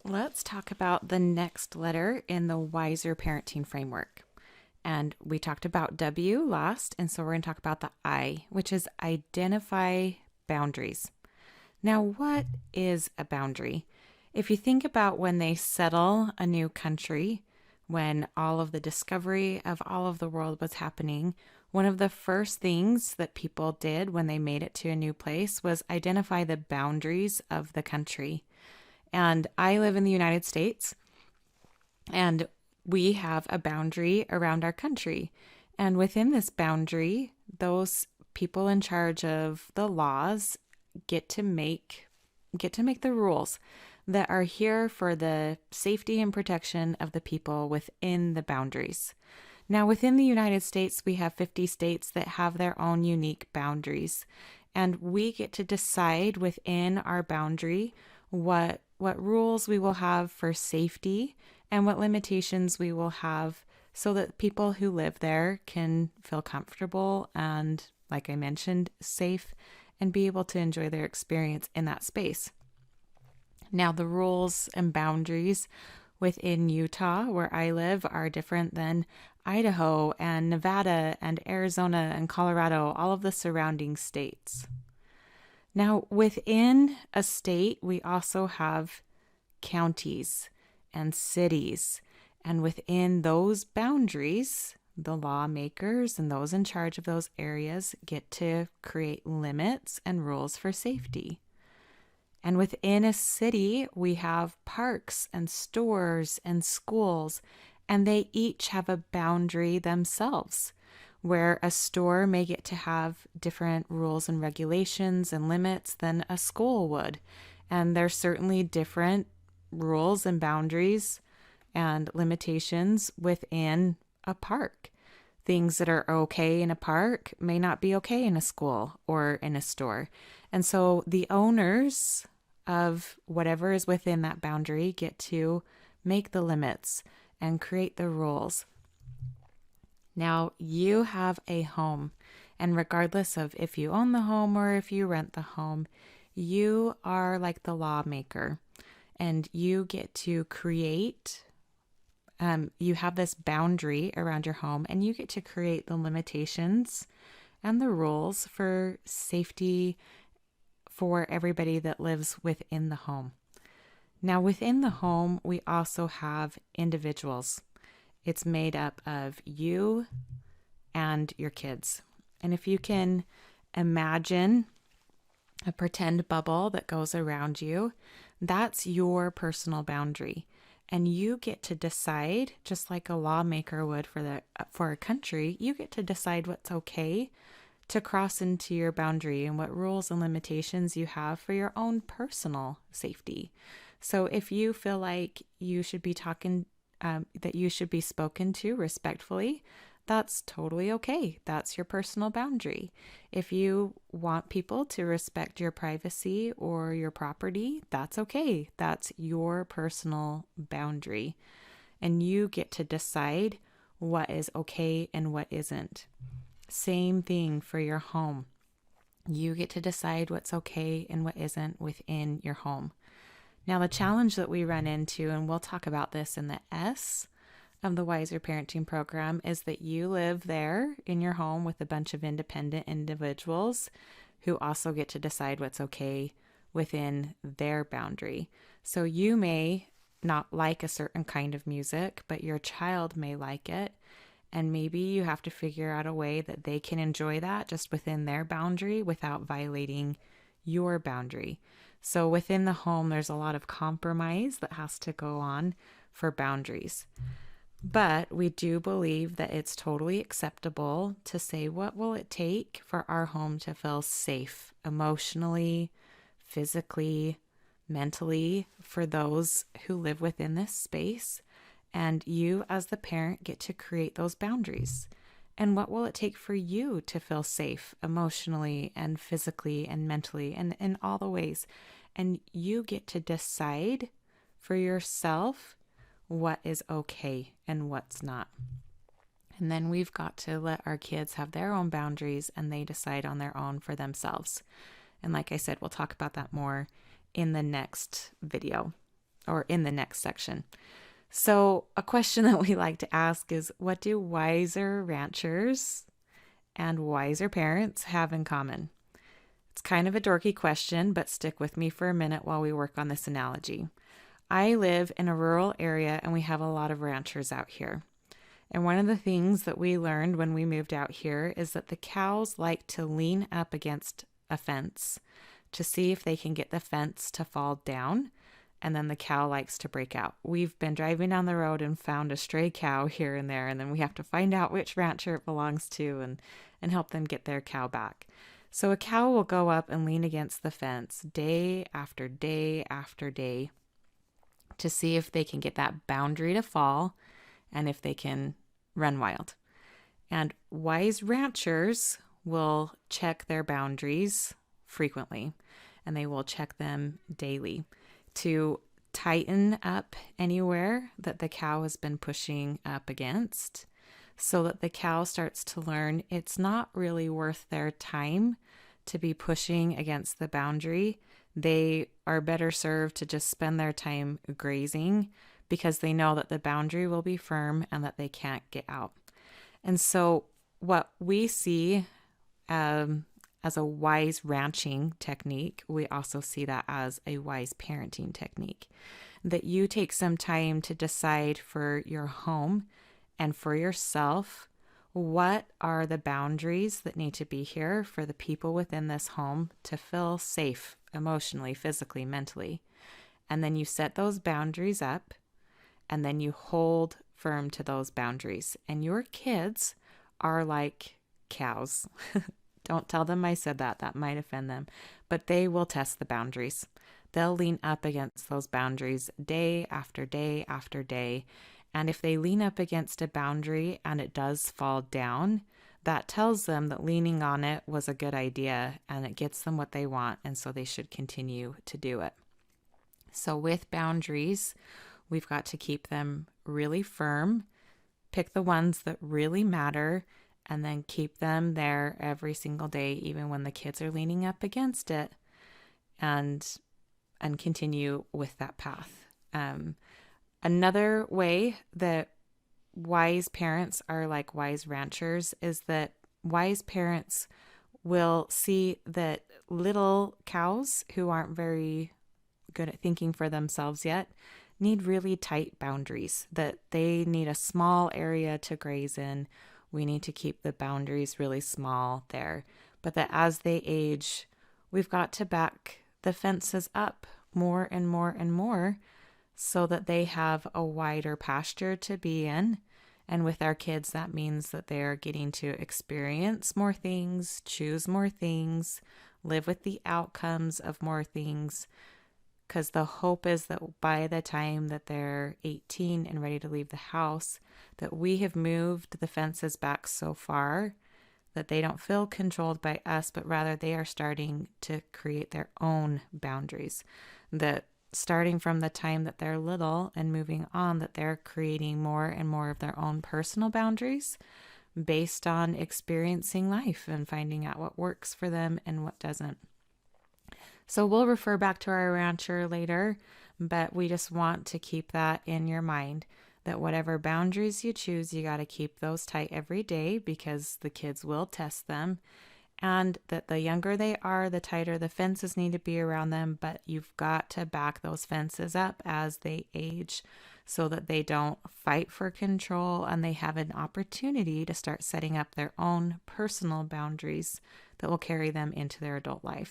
Let's talk about the next letter in the Wiser Parenting Framework. And we talked about W last, and so we're going to talk about the I, which is identify boundaries. Now, what is a boundary? If you think about when they settle a new country, when all of the discovery of all of the world was happening, one of the first things that people did when they made it to a new place was identify the boundaries of the country. And I live in the United States, and we have a boundary around our country. And within this boundary, those people in charge of the laws get to make the rules that are here for the safety and protection of the people within the boundaries. Now, within the United States, we have 50 states that have their own unique boundaries, and we get to decide within our boundary what rules we will have for safety and what limitations we will have so that people who live there can feel comfortable and, like I mentioned, safe and be able to enjoy their experience in that space. Now, the rules and boundaries within Utah, where I live, are different than Idaho and Nevada and Arizona and Colorado, all of the surrounding states. Now, within a state, we also have counties and cities. And within those boundaries, the lawmakers and those in charge of those areas get to create limits and rules for safety. And within a city, we have parks and stores and schools, and they each have a boundary themselves, where a store may get to have different rules and regulations and limits than a school would. And there's certainly different rules and boundaries and limitations within a park. Things that are okay in a park may not be okay in a school or in a store. And so the owners of whatever is within that boundary get to make the limits and create the rules. Now, you have a home, and regardless of if you own the home or if you rent the home, you are like the lawmaker, and you get to create, you have this boundary around your home, and you get to create the limitations and the rules for safety for everybody that lives within the home. Now, within the home, we also have individuals. It's made up of you and your kids. And if you can imagine a pretend bubble that goes around you, that's your personal boundary. And you get to decide, just like a lawmaker would for a country, you get to decide what's okay to cross into your boundary and what rules and limitations you have for your own personal safety. So if you feel like you should be that you should be spoken to respectfully, that's totally okay. That's your personal boundary. If you want people to respect your privacy or your property, that's okay. That's your personal boundary. And you get to decide what is okay and what isn't. Same thing for your home. You get to decide what's okay and what isn't within your home. Now, the challenge that we run into, and we'll talk about this in the S of the Wiser Parenting Program, is that you live there in your home with a bunch of independent individuals who also get to decide what's okay within their boundary. So you may not like a certain kind of music, but your child may like it. And maybe you have to figure out a way that they can enjoy that just within their boundary without violating your boundary. So within the home, there's a lot of compromise that has to go on for boundaries. But we do believe that it's totally acceptable to say, what will it take for our home to feel safe emotionally, physically, mentally for those who live within this space? And you, as the parent, get to create those boundaries. And what will it take for you to feel safe emotionally and physically and mentally and in all the ways? And you get to decide for yourself what is okay and what's not. And then we've got to let our kids have their own boundaries and they decide on their own for themselves. And like I said, we'll talk about that more in the next video. or in the next section. So, a question that we like to ask is, what do wiser ranchers and wiser parents have in common? It's kind of a dorky question, but stick with me for a minute while we work on this analogy. I live in a rural area and we have a lot of ranchers out here. And one of the things that we learned when we moved out here is that the cows like to lean up against a fence to see if they can get the fence to fall down, and then the cow likes to break out. We've been driving down the road and found a stray cow here and there, and then we have to find out which rancher it belongs to and help them get their cow back. So a cow will go up and lean against the fence day after day after day to see if they can get that boundary to fall and if they can run wild. And wise ranchers will check their boundaries frequently, and they will check them daily to tighten up anywhere that the cow has been pushing up against, so that the cow starts to learn it's not really worth their time to be pushing against the boundary. They are better served to just spend their time grazing because they know that the boundary will be firm and that they can't get out. And so what we see as a wise ranching technique, we also see that as a wise parenting technique. That you take some time to decide for your home and for yourself, what are the boundaries that need to be here for the people within this home to feel safe emotionally, physically, mentally. And then you set those boundaries up, and then you hold firm to those boundaries. And your kids are like cows. Don't tell them I said that. That might offend them. But they will test the boundaries. They'll lean up against those boundaries day after day after day. And if they lean up against a boundary and it does fall down, that tells them that leaning on it was a good idea and it gets them what they want. And so they should continue to do it. So with boundaries, we've got to keep them really firm, pick the ones that really matter, and then keep them there every single day, even when the kids are leaning up against it, and continue with that path. Another way that wise parents are like wise ranchers is that wise parents will see that little cows who aren't very good at thinking for themselves yet need really tight boundaries, that they need a small area to graze in. We need to keep the boundaries really small there, but that as they age, we've got to back the fences up more and more and more so that they have a wider pasture to be in. And with our kids, that means that they're getting to experience more things, choose more things, live with the outcomes of more things. Because the hope is that by the time that they're 18 and ready to leave the house, that we have moved the fences back so far that they don't feel controlled by us, but rather they are starting to create their own boundaries. That starting from the time that they're little and moving on, that they're creating more and more of their own personal boundaries based on experiencing life and finding out what works for them and what doesn't. So we'll refer back to our rancher later, but we just want to keep that in your mind, that whatever boundaries you choose, you got to keep those tight every day because the kids will test them. And that the younger they are, the tighter the fences need to be around them, but you've got to back those fences up as they age so that they don't fight for control and they have an opportunity to start setting up their own personal boundaries that will carry them into their adult life.